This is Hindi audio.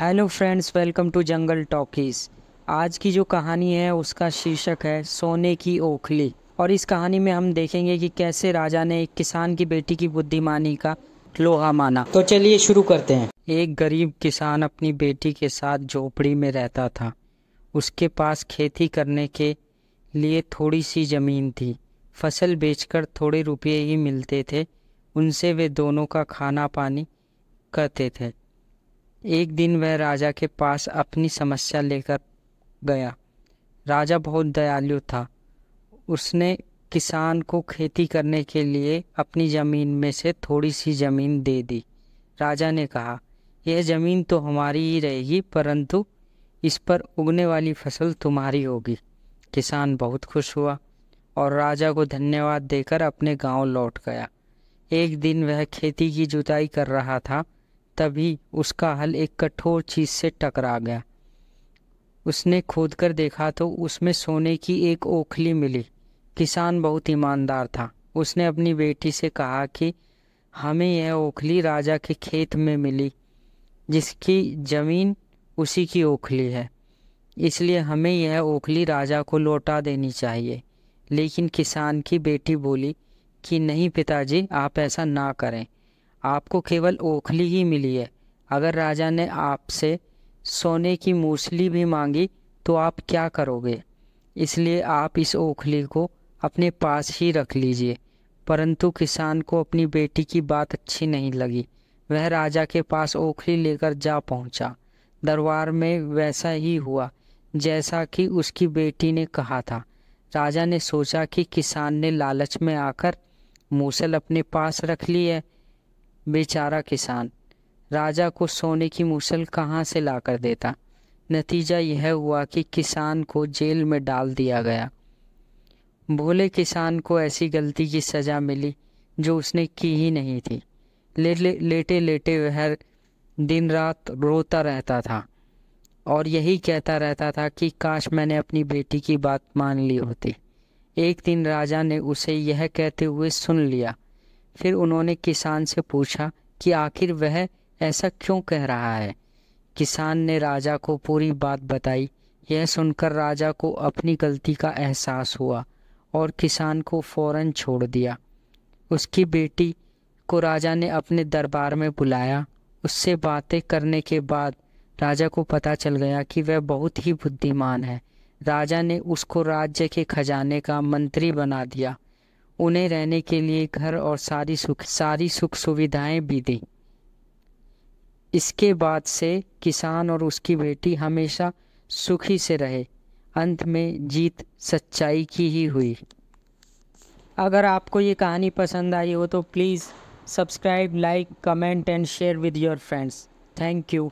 Hello friends, welcome to jungle talkies. आज की जो कहानी है उसका शीर्षक है सोने की ओखली। और इस कहानी में हम देखेंगे कि कैसे राजा ने एक किसान की बेटी की बुद्धिमानी का लोहा माना। तो चलिए शुरू करते हैं। एक गरीब किसान अपनी बेटी के साथ झोपड़ी में रहता था। उसके पास खेती करने के लिए थोड़ी सी ज़मीन थी। फसल बेचकर थोड़े रुपये ही मिलते थे, उनसे वे दोनों का खाना पानी करते थे। एक दिन वह राजा के पास अपनी समस्या लेकर गया। राजा बहुत दयालु था। उसने किसान को खेती करने के लिए अपनी ज़मीन में से थोड़ी सी ज़मीन दे दी। राजा ने कहा, यह ज़मीन तो हमारी ही रहेगी, परंतु इस पर उगने वाली फसल तुम्हारी होगी। किसान बहुत खुश हुआ और राजा को धन्यवाद देकर अपने गांव लौट गया। एक दिन वह खेती की जुताई कर रहा था, तभी उसका हल एक कठोर चीज से टकरा गया। उसने खोदकर देखा तो उसमें सोने की एक ओखली मिली। किसान बहुत ईमानदार था। उसने अपनी बेटी से कहा कि हमें यह ओखली राजा के खेत में मिली, जिसकी जमीन उसी की ओखली है, इसलिए हमें यह ओखली राजा को लौटा देनी चाहिए। लेकिन किसान की बेटी बोली कि नहीं पिताजी, आप ऐसा ना करें। आपको केवल ओखली ही मिली है। अगर राजा ने आपसे सोने की मूसली भी मांगी तो आप क्या करोगे? इसलिए आप इस ओखली को अपने पास ही रख लीजिए। परंतु किसान को अपनी बेटी की बात अच्छी नहीं लगी। वह राजा के पास ओखली लेकर जा पहुंचा। दरबार में वैसा ही हुआ जैसा कि उसकी बेटी ने कहा था। राजा ने सोचा कि किसान ने लालच में आकर मूसल अपने पास रख ली है। बेचारा किसान राजा को सोने की मूसल कहाँ से लाकर देता। नतीजा यह हुआ कि किसान को जेल में डाल दिया गया। भोले किसान को ऐसी गलती की सज़ा मिली जो उसने की ही नहीं थी। लेटे लेटे वह दिन रात रोता रहता था और यही कहता रहता था कि काश मैंने अपनी बेटी की बात मान ली होती। एक दिन राजा ने उसे यह कहते हुए सुन लिया। फिर उन्होंने किसान से पूछा कि आखिर वह ऐसा क्यों कह रहा है। किसान ने राजा को पूरी बात बताई। यह सुनकर राजा को अपनी गलती का एहसास हुआ और किसान को फौरन छोड़ दिया। उसकी बेटी को राजा ने अपने दरबार में बुलाया। उससे बातें करने के बाद राजा को पता चल गया कि वह बहुत ही बुद्धिमान है। राजा ने उसको राज्य के खजाने का मंत्री बना दिया। उन्हें रहने के लिए घर और सारी सुख सुविधाएं भी दी। इसके बाद से किसान और उसकी बेटी हमेशा सुखी से रहे। अंत में जीत सच्चाई की ही हुई। अगर आपको ये कहानी पसंद आई हो तो please subscribe, like, comment and share with your friends. Thank you.